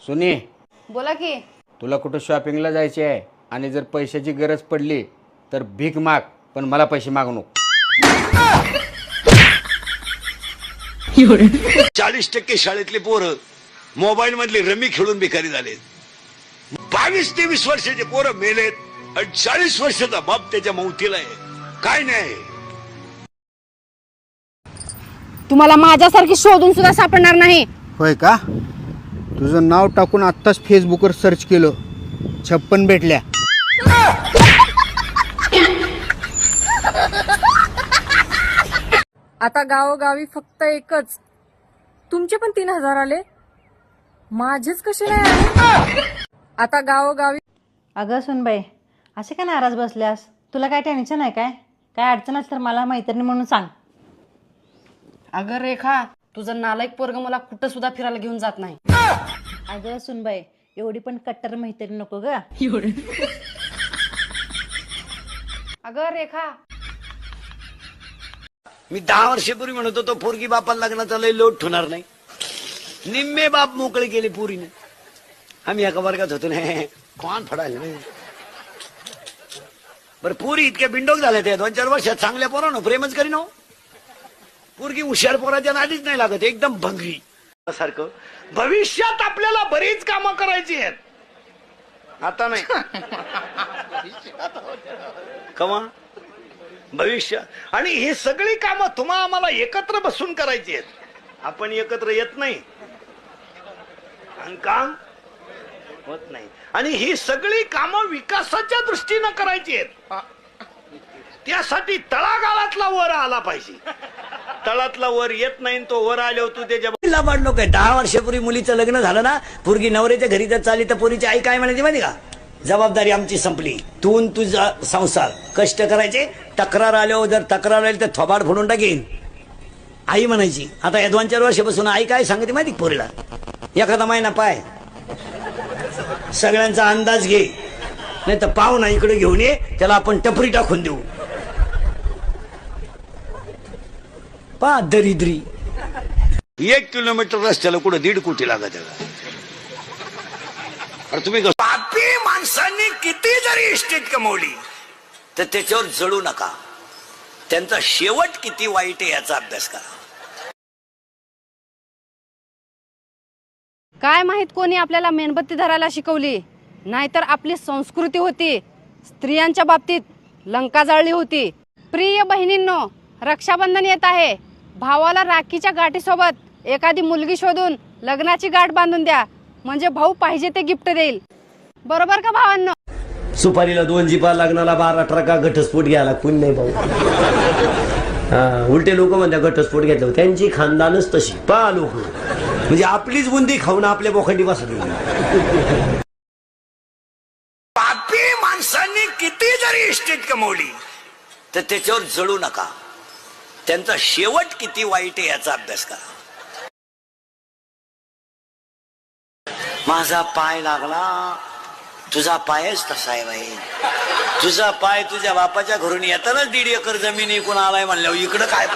सुनी, बोला की. तुला कुठं शॉपिंगला जायचे आहे आणि जर पैशाची गरज पडली तर भीक माग, पण मला पैसे मागू नको. 40% शाळेतले पोरं मोबाईल मधली रमी खेळून भिकारी झालेत. 22 ते 20 वर्षाचे पोरं मेलेत आणि 40 वर्षाचा बाप त्याच्या मौतीला आहे. काय नाही. तुम्हाला माझ्यासारखी शोधून सुद्धा सापडणार नाही. होय का? तुझं नाव टाकून आत्ताच फेसबुकवर सर्च केलं, 56 भेटल्या. आता गावोगावी फक्त एकच. तुमचे पण 3000 आले, माझेच कसे नाही आले? आता गावोगावी. अगं सुनबाई, असे का नाराज बसल्यास? तुला काय टेन्शन आहे काय? काय अडचण असेल तर मला मैत्रिणी म्हणून सांग. अगं रेखा, तुझं नालायक पोरग मला कुठं सुद्धा फिरायला घेऊन जात नाही. अगं सुनबाई, एवढी पण कट्टर मैत्रीण नको ग. अगं रेखा, मी 10 वर्षापूर्वी म्हणत होतो पोरगी बापाला लग्नाचा लय लोट होणार नाही. निम्मे बाप मोकळे केले पुरीने. आम्ही एका वर्गात होतो ना, कोण फडायला नाही. बरं, पुरी इतक्या बिंडोक झाल्या त्या 2-4 वर्षात चांगल्या पोरानं प्रेमच करीन हो. पोरगी हुशार पोराच्या नादीच नाही लागत, एकदम भंगरी सारखं. भविष्यात आपल्याला बरीच कामं करायची आहेत, आता नाही. कमा भविष्य. आणि ही सगळी कामं तुम्हा आम्हाला एकत्र बसून करायची आहेत. आपण एकत्र येत नाही आणि काम होत नाही. आणि ही सगळी कामं विकासाच्या दृष्टीनं करायची आहेत. त्यासाठी तळागाळातला वर आला पाहिजे. तळातला वर येत नाही, तो वर आल्यावर तू त्याच्या वाढलो काय. 10 वर्षापूर्वी मुलीचं लग्न झालं ना, पोरगी नवऱ्याच्या घरी जर चालली तर पोरीची आई काय म्हणायची माहिती का? जबाबदारी आमची संपली, तू तुझा संसार कष्ट करायचे. तक्रार आल्यावर जर तक्रार आली तर थोबाड फोडून टाकेन आई म्हणायची. आता या 2-4 वर्षापासून आई काय सांगते माहिती पोरीला? एखादा महिना पाय, सगळ्यांचा अंदाज घे, नाही तर पाहुणा इकडे घेऊन ये, त्याला आपण टपरी टाकून देऊ. पा दरिद्री 1 किलोमीटर रस्त्याला कुठं 1.5 कोटी लागत आहे. अरे तुम्ही पापी माणसांनी किती जरी इस्टेट कमवली तर त्याच्यावर जळू नका. त्यांचा शेवट किती वाईट आहे याचा अभ्यास करा. काय माहित कोणी आपल्याला मेणबत्ती धरायला शिकवली? नाहीतर आपली संस्कृती होती स्त्रियांच्या बाबतीत लंका जाळली होती. प्रिय बहिणींनो, रक्षाबंधन येत आहे. भावाला राखीच्या गाठीसोबत एखादी मुलगी शोधून लग्नाची गाठ बांधून द्या, म्हणजे भाऊ पाहिजे ते गिफ्ट देईल. बरोबर का भावांनो? सुपारीला 2 जिपा लग्नाला 12 ट्रका घटस्फोट घ्यायला कोण नाही भाऊ. उलटे लोक म्हणतात घटस्फोट घेतलं, त्यांची खानदानच तशी. पा लोक म्हणजे आपलीच बुंदी खाऊन आपल्या बोखंडी बसली. पापी माणसांनी किती जरी इस्टेट कमवली तर त्याच्यावर जळू नका. त्यांचा शेवट किती वाईट आहे याचा अभ्यास करा. माझा पाय लागला, तुझा पायच तसा आहे बाई. तुझा पाय तुझ्या बापाच्या घरून येतानाच 1.5 एकर जमीन इकून आलाय म्हणल्यावर इकडं काय